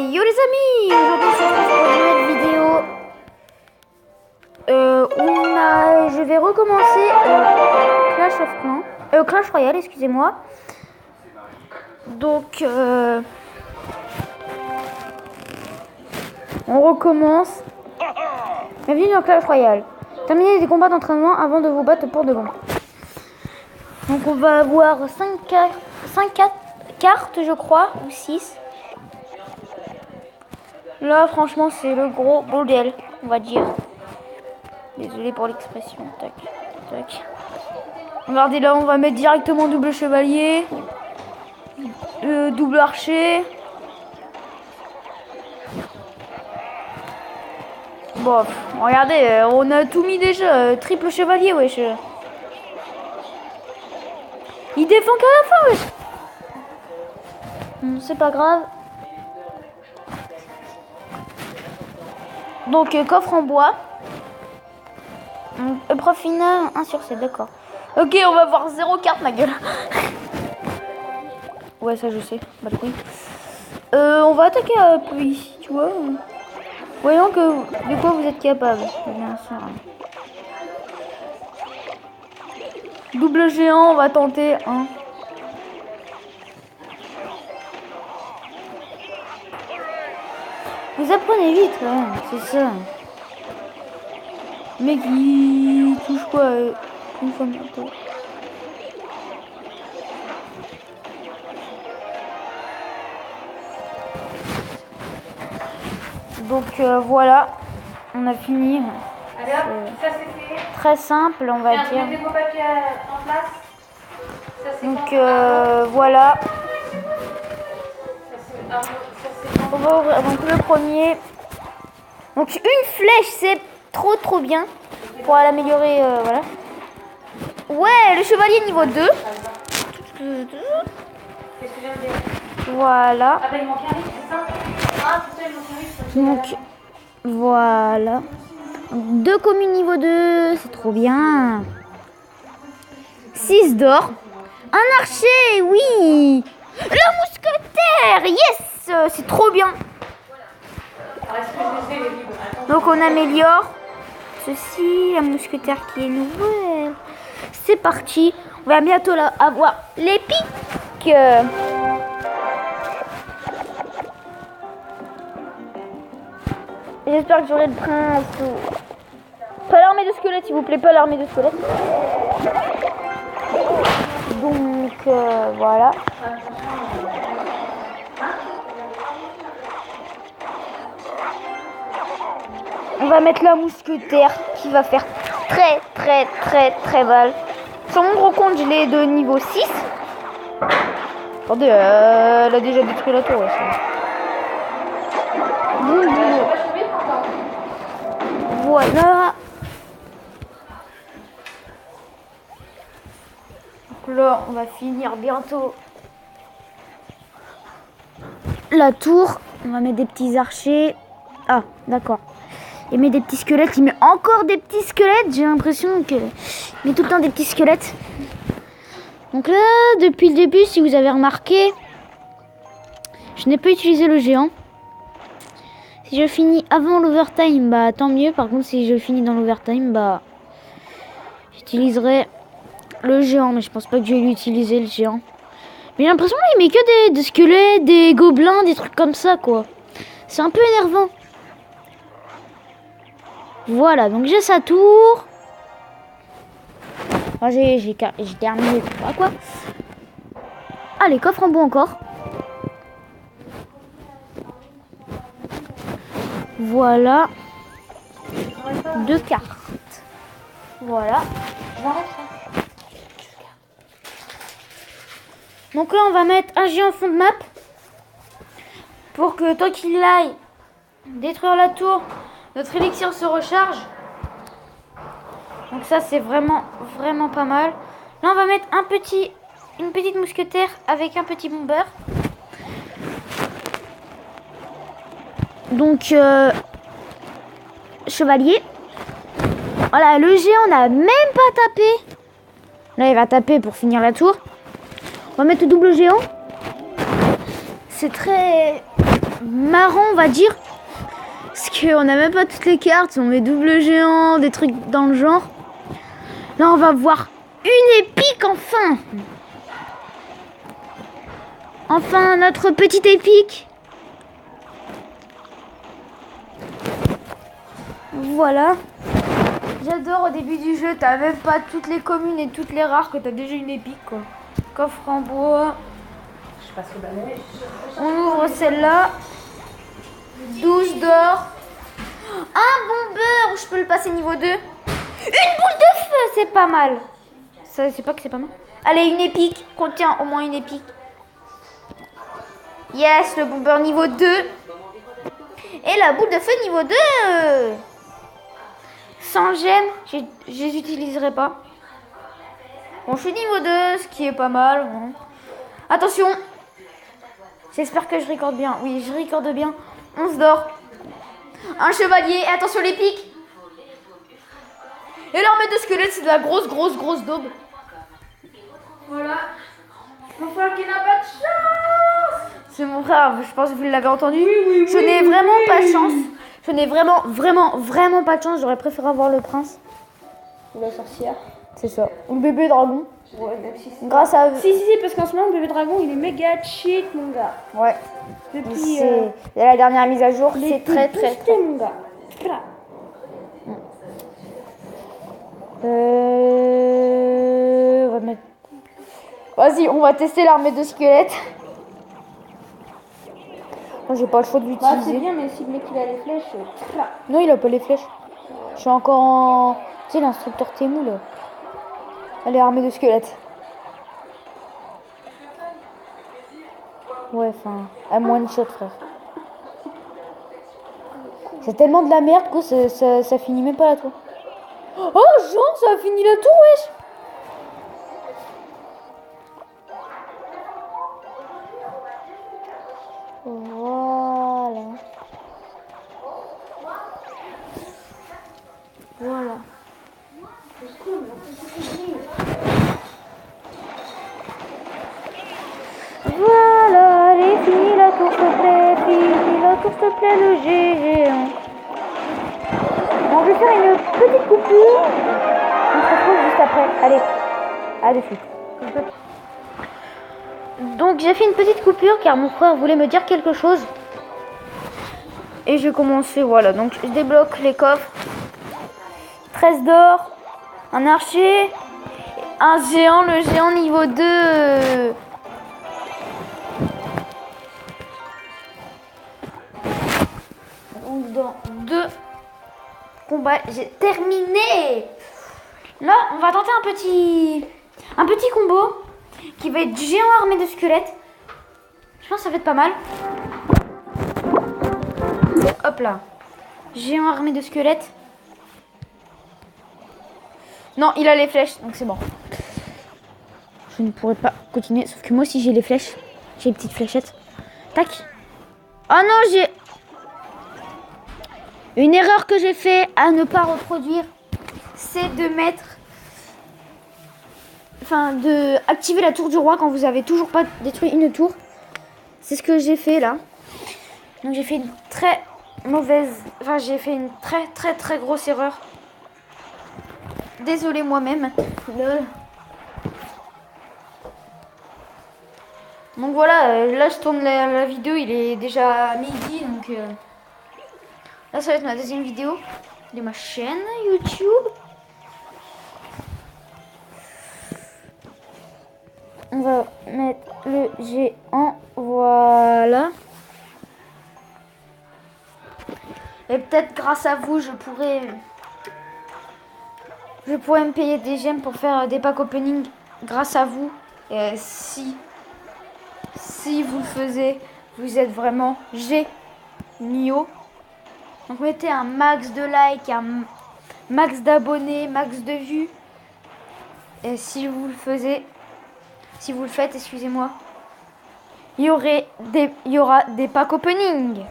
Yo les amis, aujourd'hui on se retrouve pour une nouvelle vidéo je vais recommencer Clash Royale, excusez-moi. Donc on recommence. Bienvenue dans Clash Royale. Terminez les combats d'entraînement avant de vous battre pour de bon. Donc on va avoir 5 cartes je crois, ou 6. Là, franchement, c'est le gros bordel, on va dire. Désolé pour l'expression. Tac, tac. Regardez, là, on va mettre directement double chevalier, double archer. Bon, regardez, on a tout mis déjà. Triple chevalier, wesh. Il défend qu'à la fin, wesh. C'est pas grave. Donc coffre en bois. Épreuve finale 1 sur 7, d'accord. Ok, on va voir 0 carte, ma gueule. Ouais, ça je sais. Bah oui. On va attaquer ici, tu vois. Voyons de quoi vous êtes capable. Bien sûr. Double géant, on va tenter. Hein. Vous apprenez vite, quand même, c'est ça. Le mec, il touche quoi une fois bientôt. Donc voilà, on a fini. Allez hop, ça c'est fait. Très simple, on va dire. Mettez vos papiers en place. Ça, Donc voilà. On va ouvrir donc le premier. Donc une flèche, c'est trop bien pour l'améliorer, voilà. Ouais, le chevalier niveau 2. Qu'est-ce que je viens de dire? Voilà. Ah bah il manque un livre, c'est ça? Ah c'est ça, il manque un livre. Donc voilà. 2 communes niveau 2, c'est trop bien. 6 d'or. Un archer, oui. Le mousquetaire, yes, c'est trop bien. Donc on améliore ceci, la mousquetaire qui est nouvelle. C'est parti. On va bientôt là avoir les pics. J'espère que j'aurai le prince. Pas l'armée de squelettes, s'il vous plaît, pas l'armée de squelettes. Donc voilà. On va mettre la mousquetaire qui va faire très mal. Sur mon gros compte, je l'ai de niveau 6. Attendez, elle a déjà détruit la tour. Voilà. Donc là, on va finir bientôt la tour. On va mettre des petits archers. Ah, d'accord. Il met des petits squelettes. Il met encore des petits squelettes. J'ai l'impression qu'il met tout le temps des petits squelettes. Donc là, depuis le début, si vous avez remarqué, je n'ai pas utilisé le géant. Si je finis avant l'overtime, bah tant mieux. Par contre, si je finis dans l'overtime, bah j'utiliserai le géant. Mais je pense pas que je vais l'utiliser, le géant. Mais j'ai l'impression qu'il met que des squelettes, des gobelins, des trucs comme ça, quoi. C'est un peu énervant. Voilà, donc j'ai sa tour. Ah, j'ai terminé, quoi. Ah, les coffres en bois encore. Voilà. 2 cartes. Voilà. Donc là, on va mettre un géant en fond de map. Pour que tant qu'il aille détruire la tour, notre élixir se recharge. Donc ça, c'est vraiment pas mal. Là, on va mettre une petite mousquetaire avec un petit bomber. Donc, chevalier. Voilà, le géant n'a même pas tapé. Là, il va taper pour finir la tour. On va mettre le double géant. C'est très marrant, on va dire. Parce qu'on n'a même pas toutes les cartes. On met double géant, des trucs dans le genre. Là, on va voir une épique enfin. Enfin, notre petite épique. Voilà. J'adore au début du jeu, t'as même pas toutes les communes et toutes les rares que t'as déjà une épique quoi. Coffre en bois. Je passe au balai. On ouvre celle-là. 12 d'or. Un bombeur, je peux le passer niveau 2. Une boule de feu, c'est pas mal. Ça, c'est pas que c'est pas mal. Allez, une épique. Contient au moins une épique. Yes, le bomber niveau 2. Et la boule de feu niveau 2. Sans gemme, je les utiliserai pas. Bon, je suis niveau 2, ce qui est pas mal. Bon. Attention. J'espère que je recorde bien. Oui, je recorde bien. 11 d'or. Un chevalier. Et attention les pics. Et l'armée de squelettes, c'est de la grosse daube. Voilà. Mon frère qui n'a pas de chance. C'est mon frère, je pense que vous l'avez entendu. Oui, je n'ai vraiment pas de chance. Je n'ai vraiment pas de chance. J'aurais préféré avoir le prince. Ou la sorcière. C'est ça. Ou le bébé dragon. Ouais, même si c'est... Grâce à... Si, parce qu'en ce moment, le bébé dragon, il est méga cheat, mon gars. Ouais. Depuis... C'est la dernière mise à jour. C'est très. mon gars. Voilà. On va mettre... Vas-y, on va tester l'armée de squelettes. Moi, j'ai pas le choix de Bah, l'utiliser. c'est bien, mais si le mec il a les flèches... Non, il a pas les flèches. Je suis encore en... Tu sais, l'instructeur Temu, là. Elle est armée de squelettes. Ouais, enfin... Elle one shot, frère. C'est tellement de la merde que ça finit même pas la tour. Oh, Jean, ça a fini la tour, wesh. Voilà. Voilà. Voilà, allez, finis la tour, s'il te plaît. Finis la tour, s'il te plaît, le géant. Bon, je vais faire une petite coupure. On se retrouve juste après. Allez, à de suite. Donc j'ai fait une petite coupure car mon frère voulait me dire quelque chose. Et je commençais, voilà. Donc je débloque les coffres. 13 d'or, un archer, un géant, le géant niveau 2. Donc dans 2 combats, j'ai terminé. Là, on va tenter un petit combo qui va être géant armé de squelettes. Je pense que ça va être pas mal. Hop là. Géant armé de squelettes. Non, il a les flèches, donc c'est bon. Je ne pourrais pas continuer, sauf que moi aussi j'ai les flèches. J'ai les petites fléchettes. Tac. Oh non, j'ai... Une erreur que j'ai fait à ne pas reproduire, c'est de mettre... Enfin, de activer la tour du roi quand vous avez toujours pas détruit une tour. C'est ce que j'ai fait là. Donc j'ai fait une très mauvaise... Enfin, j'ai fait une très grosse erreur. Désolée moi-même. Donc voilà, là je tourne la vidéo, il est déjà midi, donc là ça va être ma deuxième vidéo de ma chaîne YouTube. On va mettre le géant, voilà. Et peut-être grâce à vous, je pourrais me payer des gemmes pour faire des packs opening grâce à vous. Et si vous le faisiez, vous êtes vraiment géniaux. Donc mettez un max de likes, un max d'abonnés, max de vues. Et si vous le faites, excusez-moi, il y aura des packs opening.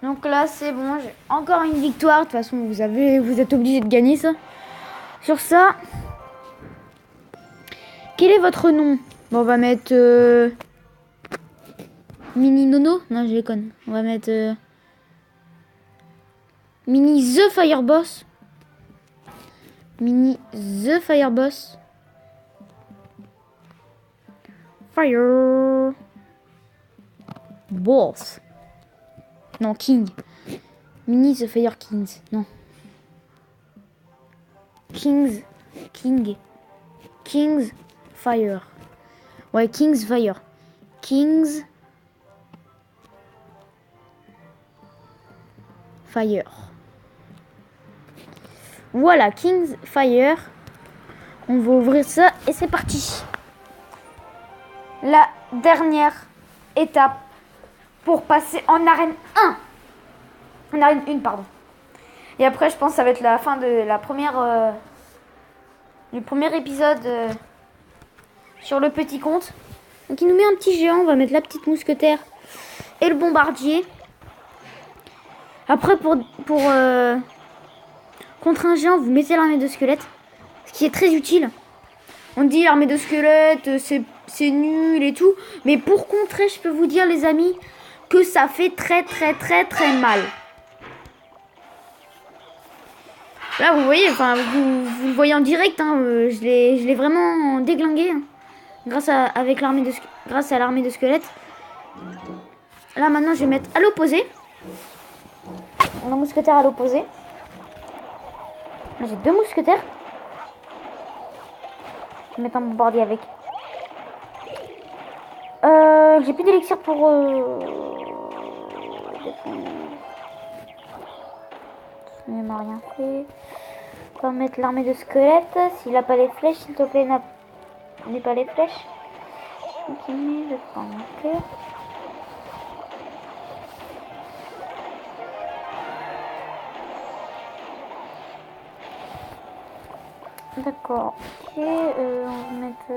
Donc là c'est bon, j'ai encore une victoire. De toute façon vous êtes obligé de gagner ça. Sur ça, quel est votre nom? Bon, on va mettre Mini Nono. Non, je déconne. On va mettre Mini The Fire Boss. Mini The Fire Boss. Fire Boss. Non, King. Mini The Fire Kings. Non. Kings Fire. Ouais, Kings Fire. Kings Fire. Voilà, Kings Fire. On va ouvrir ça et c'est parti. La dernière étape pour passer en arène 1. En arène 1, pardon. Et après, je pense que ça va être la fin de la première... du premier épisode sur le petit compte. Donc il nous met un petit géant. On va mettre la petite mousquetaire et le bombardier. Après, contre un géant, vous mettez l'armée de squelettes. Ce qui est très utile. On dit l'armée de squelettes, c'est nul et tout. Mais pour contrer, je peux vous dire, les amis, que ça fait très mal. Là, vous voyez, enfin, vous le voyez en direct, hein, je l'ai vraiment déglingué, hein, grâce à l'armée de squelettes. Là, maintenant, je vais mettre à l'opposé. On a un mousquetaire à l'opposé. J'ai 2 mousquetaires. Je vais mettre un bombardier avec. J'ai plus d'élixir pour... Il m'a rien fait. On va mettre l'armée de squelettes. S'il n'a pas les flèches, s'il te plaît, n'aie pas les flèches. Continue, je prends un cœur. D'accord. Ok, on va mettre...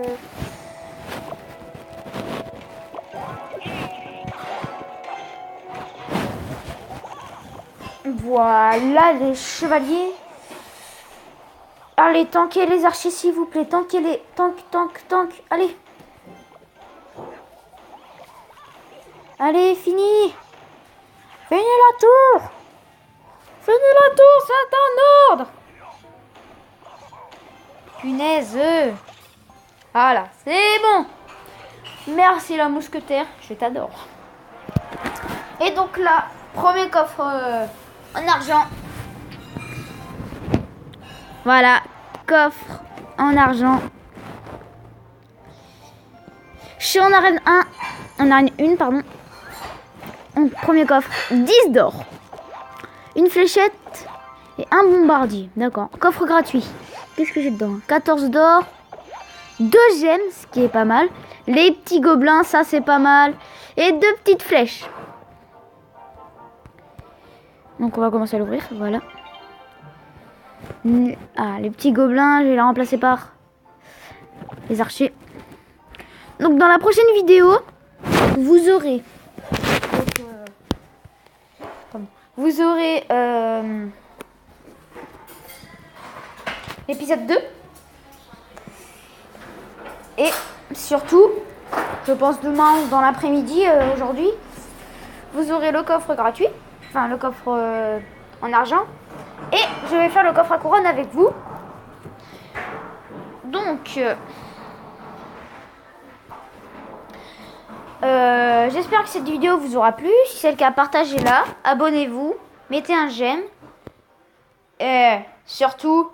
Voilà les chevaliers. Allez, tankez les archers s'il vous plaît. Tankez les... Tank. Allez. Allez, fini. Finis la tour. C'est un ordre. Punaise. Voilà, c'est bon. Merci la mousquetaire. Je t'adore. Et donc là, premier coffre... en argent. Voilà, coffre en argent. Je suis en arène 1. En arène 1, pardon. Premier coffre, 10 d'or. Une fléchette et un bombardier. D'accord. Coffre gratuit. Qu'est-ce que j'ai dedans? 14 d'or. 2 gemmes, ce qui est pas mal. Les petits gobelins, ça c'est pas mal. Et 2 petites flèches. Donc on va commencer à l'ouvrir, voilà. Ah, les petits gobelins, je vais les remplacer par les archers. Donc dans la prochaine vidéo, vous aurez... l'épisode 2. Et surtout, je pense demain ou dans l'après-midi, aujourd'hui, vous aurez le coffre gratuit. Enfin, le coffre en argent. Et je vais faire le coffre à couronne avec vous. Donc, j'espère que cette vidéo vous aura plu. Si c'est le cas, partagez-la. Abonnez-vous. Mettez un j'aime. Et surtout,